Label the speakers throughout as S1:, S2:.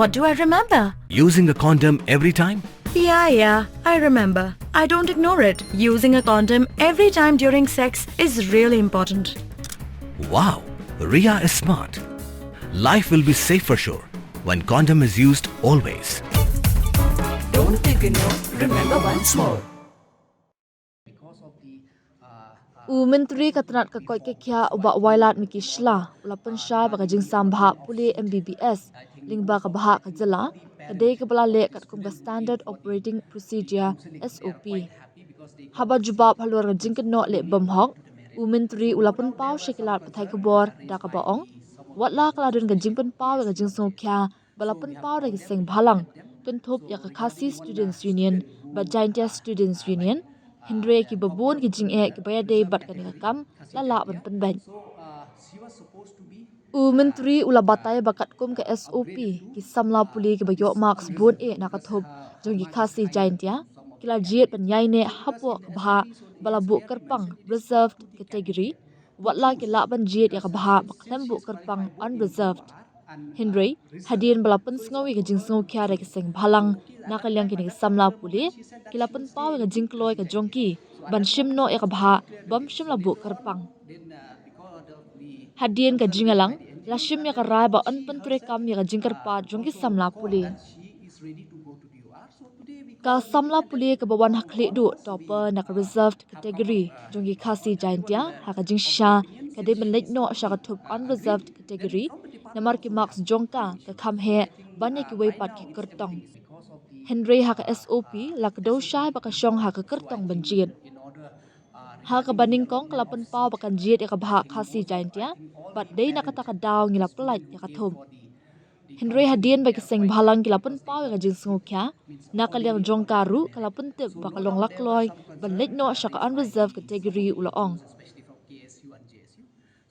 S1: What do I remember?
S2: Using a condom every time?
S1: Yeah, I remember. I don't ignore it. Using a condom every time during sex is really important.
S2: Wow, Ria is smart. Life will be safe for sure when condom is used always.
S1: Don't ignore, remember once more.
S3: Menteri Katrat Kakoi Kekia ubak wailat Miki Shla ulapan sya baka jing sambha puli MBBS lingba ka bahak ka jela kadai ka bala lek kat kum ka Standard Operating Procedure SOP. Haba jubab halur ka jing kenok lek bemhok Menteri ulapan pau syikilat patai kebor da ka baong watla kaladun ka jing pen pau ka jing songkya balapan pau da kiseng bhalang tuntup ya ka Khasi Students Union ba Jaintia Students Union Hindre ki babun ki jing ki baya day bat ka kam lala ban penban. Menteri ula batai bakat kum ke SOP ki samla puli ki bayok marks bun nakathop jong ki Khasi Jaintia kila jiet penyai ne hapo ka bha balabu kerpang reserved category watla ki la ban jiet ya ka bha baklembu kerpang unreserved. Hindre hadian balapan sengawi ke jing sengaw kya ke seng bhalang nakalyang kini samla puli kilapan pau ke jing kloy ke jongki ban shimno ya ka bha bam shim labu kerpang. Hadian ke jingalang la shim ya ka rai ba an pentre kam ya ka jing kerpa jongki samla puli. Ka samla puli ke bawan hak du topper nak reserved category jongki Khasi Jaintia hak jing sha ka de menlek no sha ka thup unreserved category namar ki marks jongka ka kham he banya ki wei pat ki kertong. Henry hak SOP la ka do shai ba ka shong hak kertong banjien. Hak ka baning kong kalapan pau ba kan jiet ya ka bha Khasi Jaintia bat dei nak kata ka daw ngila pelat ya ka thum. Henry hadian ba ki seng bhalang kilapan pau ya ka jing sngukya nakalyang jongka ru kalapan tip ba ka long lakloy ban lek no sha ka unreserved category ulaong.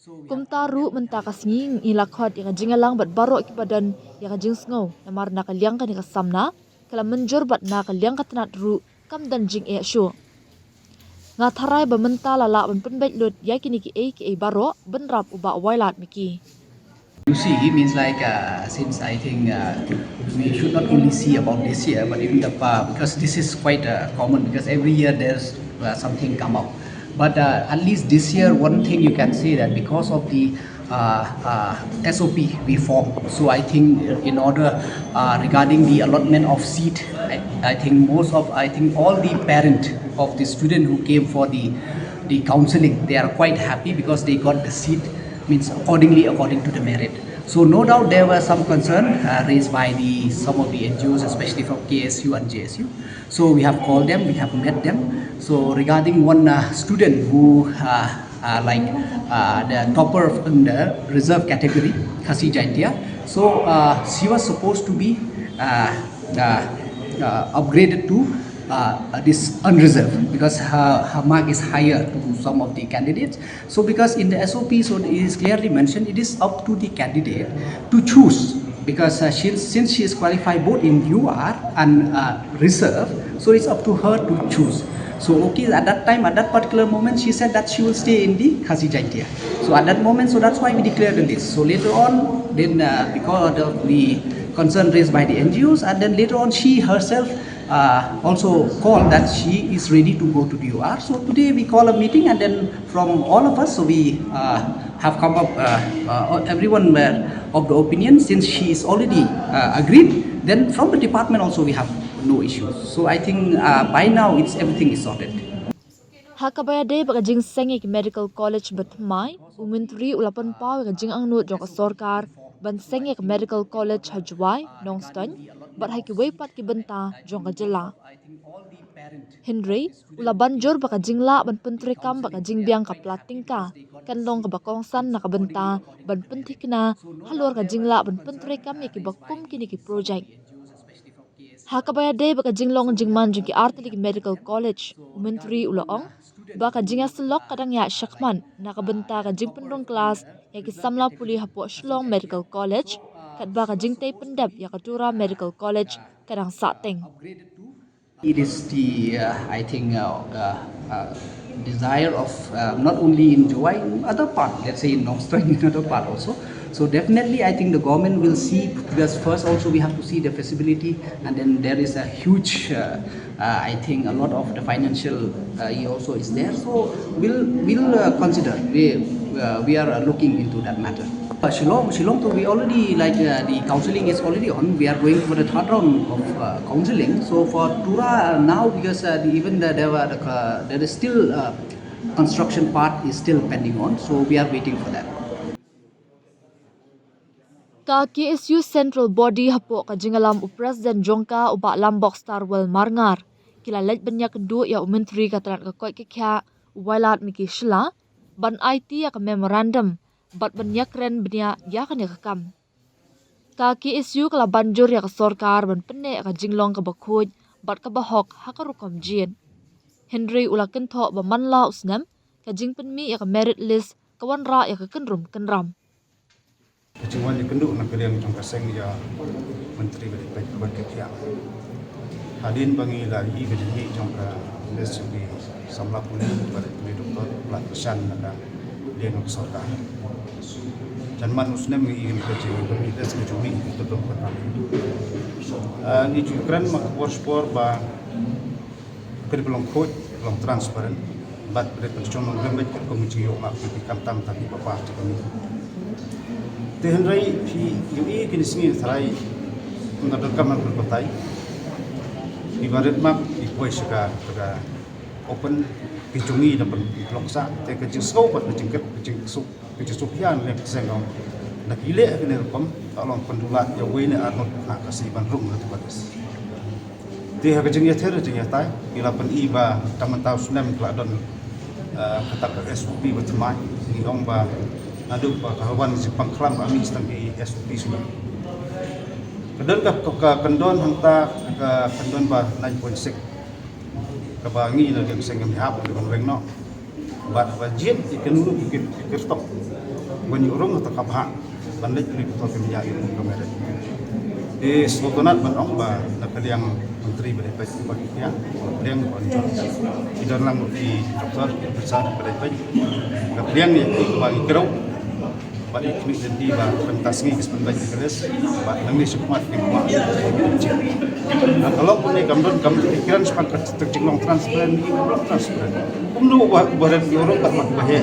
S3: Kumtaru mentakas nging ilakot yang jingalang bat barok ki badan yang jing sngo namar nakalyang kan ka samna kala menjur bat nakalyang ka tanat ru kam dan jing shu ngatharai ba menta lala ban penbet lut yakini ki barok benrap uba wailat miki.
S4: You see, it means like since I think we should not only see about this year, but even the because this is quite common because every year there's something come up. But at least this year, one thing you can say that because of the SOP reform, so I think in order regarding the allotment of seat, I think all the parent of the student who came for the counseling, they are quite happy because they got the seat means according to the merit. So no doubt there were some concern raised by some of the NGOs, especially from KSU and JSU. So we have called them, we have met them. So regarding one student who the topper in the reserve category, Khasi Jaintia. So she was supposed to be upgraded to this unreserved because her mark is higher to some of the candidates. So because in the SOP, so it is clearly mentioned, it is up to the candidate to choose because since she is qualified both in UR and reserve, so it's up to her to choose. So okay, at that time, at that particular moment, she said that she will stay in the Khasi Jaintia. So at that moment, so that's why we declared the list. So later on, then because of the concern raised by the NGOs, and then later on, she herself also called that she is ready to go to the UR. So today we call a meeting, and then from all of us, so we have come up, everyone were of the opinion since she is already agreed. Then from the department also we have no issues. So I think by now everything is sorted.
S3: Hakabaya day bagajing sengik medical college batmai Menteri ulapan pau bagajing angnut jong sorkar ban sengik medical college hajwai nongstan bat haki weipat ki benta jong kajela. Henry ulaban jor bagajing la ban pentri kam bagajing biang kaplating ka kanlong kabakongsan nakabenta ban pentikna halor kajing la ban pentri kam yaki bakum kini ki project. Hakabaya day baka jinglong jingman jingki artalik medical college Menteri ulaong baka jinga selok kadang ya syakman nakabenta ka jing pendong kelas ya ki samla puli hapo shlong medical college kat baka jing tay pendap ya katura medical college kadang sateng.
S4: It is the I think desire of not only in Jowai, in other part, let's say in Nongstrang, in other part also. So definitely, I think the government will see, because first also we have to see the feasibility, and then there is a huge, I think a lot of the financial also is there. So we'll consider. We are looking into that matter. Shillong, so we already the counseling is already on. We are going for the third round of counseling. So for Tura now, because there is still construction part is still pending on. So we are waiting for that.
S3: Ka KSU Central Body hapo ka jingalam President Jongka uba lambok Starwell Marngar. Kila lej banyak kedua ya menteri kataran ka koi kekya wailat miki shila ban IT ya ka memorandum bat banyak ren benya ya kan ya kam. Ka KSU kala banjur ya ka sorkar ban penne ka jinglong ka bakuj bat ka bahok hakarukom jin. Henry ulakan thok ba manla usnam ka jing penmi ya ka merit list kawan ra ya ka kenram.
S5: Kecuma kenduk nak kalian trong kaseng ya menteri berbagai pihak. Hadin bangi lagi berjanji trong ka SUB samla pulih pada Dr. Pelaksan nak dia nak sorkan. Janman usnem ingin kerja kita sekejumi untuk berperang. Ni cukran mak spor ba kerja belum kod belum transparan. Bat berpencung mengambil komisi yo mak di kamtam tadi bapa kami. Tehenrai fi UI kini singi tharai mengadon kaman berkotai ibarat mak ipoi sega open kijungi dapat loksa te kecing scope pat kecing supian le sengong nak ile kene kom tolong pendulat ya wene arno nak kasih ban rum tu batas te ha kecing ya ther je ya tai ila pen iba taman tau sunem kladon kata ke SUP bertemai ni ong ba adu kawan si pangklam kami stang di SUP sudah. Kedon ka kendon hangta ka kendon ba 9.6 ka bangi na game sengam hap di bang no. Bat wajib ikenulu ikir stop. Ban urung ta kabha bandai ni to kemiya itu kamera. Di sultanat ban ong ba na kaliang menteri berdebat baginya yang konjol. Idan lang di doktor besar berdebat. Kaliang ni bagi kerau balik kini jadi bah pentas ni kesepen baik kelas bah nanti sekumat di kuat nah kalau pun ni gambar pikiran sepakat terjenglong transparan ini belum transparan umnu badan orang tak mak bahaya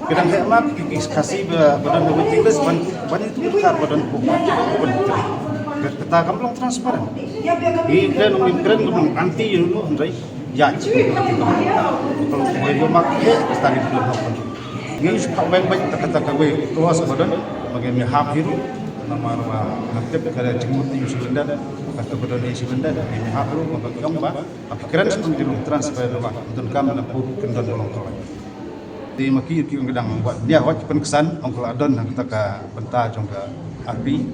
S5: kadang saya mak kasih badan lebih kelas ban itu besar badan hukum kata kamu belum transparan ini dan pikiran belum anti dulu Andai ya kalau dia mak tadi belum Gini suka baik-baik kata kawe keluas badan bagaimana hak hiru nama naktif kada jemut di Sulanda kata badan di Sulanda dan ini hak hiru bagi kamu ba pikiran seperti itu transfer ba untuk kamu nak puru kendon dalam kawan di maki ki ngedang buat dia wajib penkesan ongkol adon kita ka benta jong ka api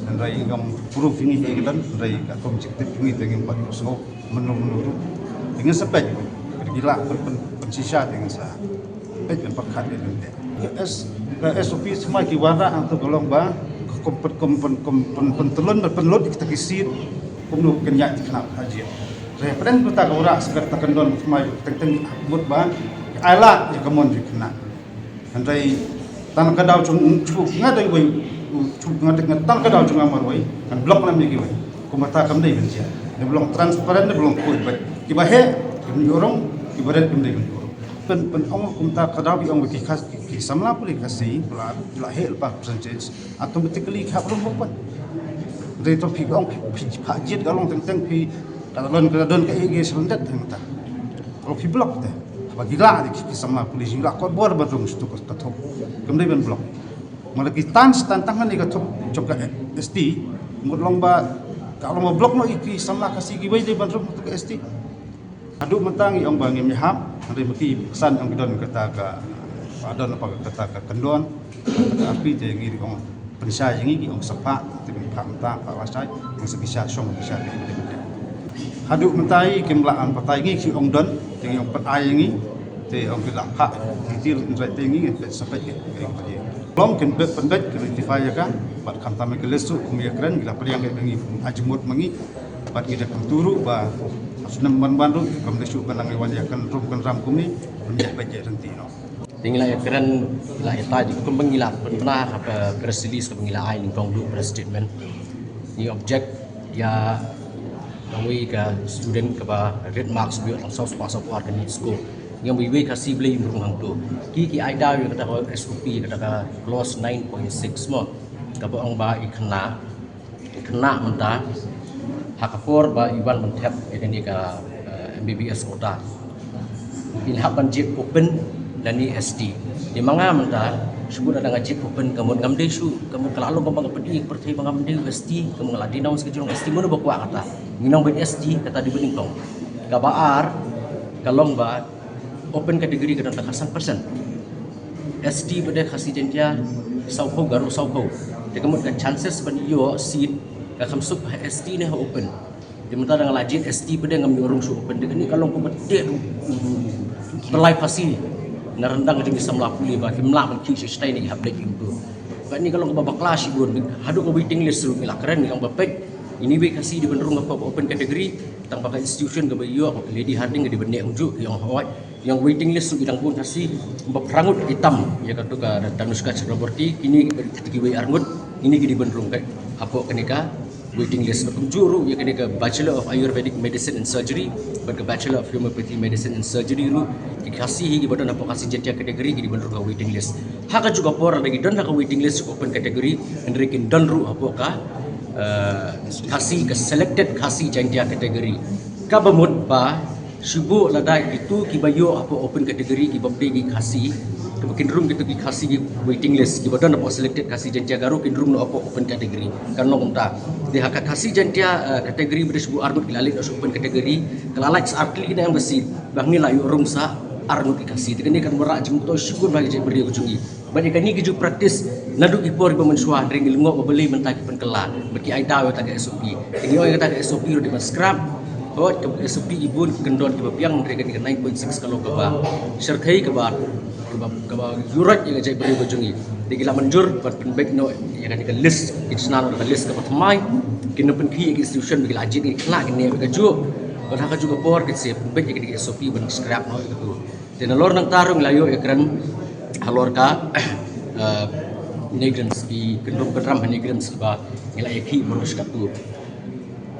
S5: dan rai ngam puru fingi kendon rai ka objektif fingi dengan buat usaha menurut dengan sebab gila pensisa dengan sah dan pakat ini. SOP semua kiwara untuk golong ba pentelun berpenlut kita kisir kumnu kenyak dikenal haji. Referen kita kau segar takendon semua tentang abut ba alat yang kamu dikenal. Andai tanah kadau cukup ngadai wei cukup ngadai tanah kadau cuma amar wei kan blok nam lagi wei. Kumata kam dai bencia. Dia belum transparan dia belum kuat baik. Kibahe orang ibarat kemdai pen ong kumta kadawi ong ki samla puli kasi pula hel pa percentage automatically khap rum pun dei to pi ong pi jit galong teng pi dalon ka ege selendat hangta kalau pi blok teh bagi la ki samla puli jila ko bor badung stu ko tathop kemdai ben blok malaki tantangan ni ka thop joka ST mutlong ba kalau mau blok no iki samla kasi gi wei dei ban rum to ST adu mentang yang bangi mihap hari mesti pesan yang kedon kata ke adon apa kata ke kendon kata api je ngiri ong penisai ngi ong sepak tim kamta pak wasai yang sebisa song bisa di adu mentai kemlaan patai ngi si ong don yang petai ngi te ong gelak hak hitil indrai tingi sampai ke belum kan pendet kritify kan bat kamta mekelesu kumiyakran gila periang ngi ajmut mengi bat kita turu ba senam ban-ban tu kami syuk kan angin wajah kan rum kan ram kumi menjadi bajet nanti no.
S6: tinggal keren lah tadi pembangilan pernah apa press release pembangilan ai ning tong du press statement ni object ya kami ke student ke ba red marks bio ang south pass of organic school yang we kasih beli improve tu ki ai da yo kata SOP kata clause 9.6 mo ka ba ang ba ikna mentah hakapor ba iban mentap ini ka MBBS kota ilhak banjir open dan ni SD di manga mentah sebut ada ngajib open kamu ngamde su kamu kalau bang pedi pertai bang ngamde SD kamu ngaladi naus ke jurong SD mana bakwa kata minang ben SD kata di bening tong kabar kalong ba open kategori kadang tak 100% SD pada kasih jentia sauko garu sauko de kamu kan chances ban yo seat ka kamsup SD ne open di mentah dengan lajit SD pada ngambil orang su open de ni kalong ko bedek pelai pasti narendang jeung bisa melapuli ba kimla man ki stay ni update itu ba ni kalau babak kelas ibun haduk ko waiting list ru mila keren ni ang bapet ini we kasih di benerung apa open category tang pakai institution ke bayo apa lady harding di benek unjuk yang hawat yang waiting list bidang pun kasih berangut hitam ya kata ka Danuska Chakraborty ini ketika we arngut ini di benerung kai apa kenika waiting list juru ya kenika Bachelor of Ayurvedic Medicine and Surgery ke Bachelor of Homeopathy Medicine and Surgery ru dikasih badan apa kasih jentia kategori di bener ka waiting list haka juga por lagi don haka waiting list open kategori enrikin don ru apa ka kasih ke selected kasih jentia kategori ka bemut ba sibu ladai itu kibayo apa open kategori kibabde gi kasih kebakin room gitu gi kasih gi waiting list kibadan apa selected kasih jentia garu kin room apa open kategori karena umta di haka kasih jentia kategori berdisbu argut gilalit open kategori kelalak artli kita yang besi bangi layu room sa arnut ikasi tekani kan merak jemto syukur bagi je beri ujungi banyak ni keju praktis naduk ipor ibu mensuah ringil ngok beli mentaki penkela bagi ai dawe tak SOP ini oi kata SOP ro di scrap hot ke SOP ibu kendon ke piang mereka di 9.6 kalau ke ba sertai ke ba yurat yang je beri ujungi digila menjur buat penbaik no ya kan ke list itna ke list ke pertamai kena penki institution bagi ajit ni kena ni keju kalau juga por ke sip penbaik ke SOP ben scrap no itu dan lor nang tarung layo ekran halor ka migrants di kendung kedram migrants ba nilai ki bonus katu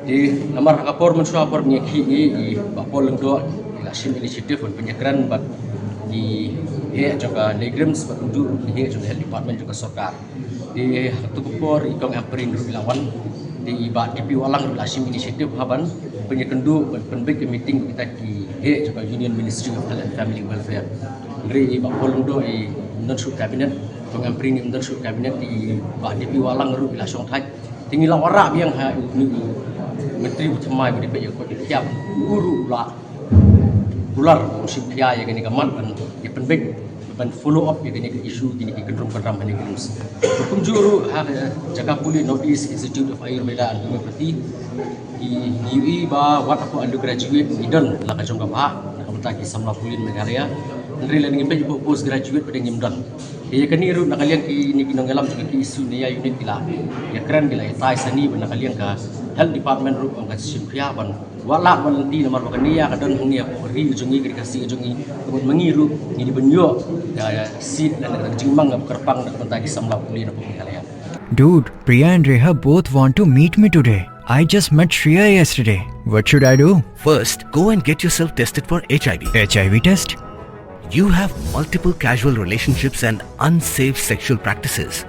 S6: di nomor kapor mensua por nyeki ni di bapol lengdo ila sim initiative pun penyekran bat di juga migrants berunjuk di juga health department juga sorkar di tu por ikong aprin rubilawan di ba DP walang ila sim initiative haban penyekendu penbaik meeting kita di juga Union Ministry of Health and Family Welfare ngeri bapol lengdo i non-shoot cabinet pengampring ni non-shoot cabinet di Pak DP Walang ru bila song thai tinggi la warak biang ha ni menteri utama budi pe ko tiap guru la bular musim dia ya gini kaman ban ya penbek ban follow up ya gini ke isu gini ke kendrum kendram ni gelus hukum juru ha jaga puli Northeast Institute of Ayurveda and Homeopathy di UI ba wat aku undergraduate idon la ka jong ba na kamta ki samla pulin Meghalaya Nrila ng iba yung postgraduate pada ngimdan. Iya kan iru nakaliang ki ni kinonggalam juga ki isu ni ya unit kila. Ya keren kila ya tai sani nakaliang ka health department ru ang kasim kriaban. Wala malenti nomor bakan niya kadon hung niya ri ujungi ki kasih ujungi kemudian mengiru ni di benyo ya seat dan jingmang ngap kerpang nak mentagi samla puli na Meghalaya.
S7: Dude, Priya and Reha both want to meet me today. I just met Shreya yesterday. What should I do?
S2: First, go and get yourself tested for HIV.
S7: HIV test?
S2: You have multiple casual relationships and unsafe sexual practices.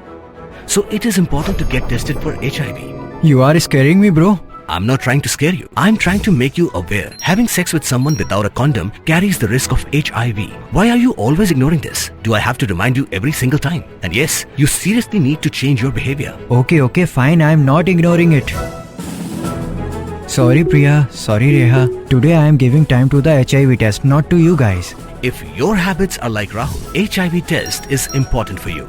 S2: So it is important to get tested for HIV.
S7: You are scaring me, bro.
S2: I'm not trying to scare you. I'm trying to make you aware. Having sex with someone without a condom carries the risk of HIV. Why are you always ignoring this? Do I have to remind you every single time? And yes, you seriously need to change your behavior.
S7: Okay, fine. I'm not ignoring it. Sorry, Priya. Sorry, Reha. Today I am giving time to the HIV test, not to you guys.
S2: If your habits are like Rahul, HIV test is important for you.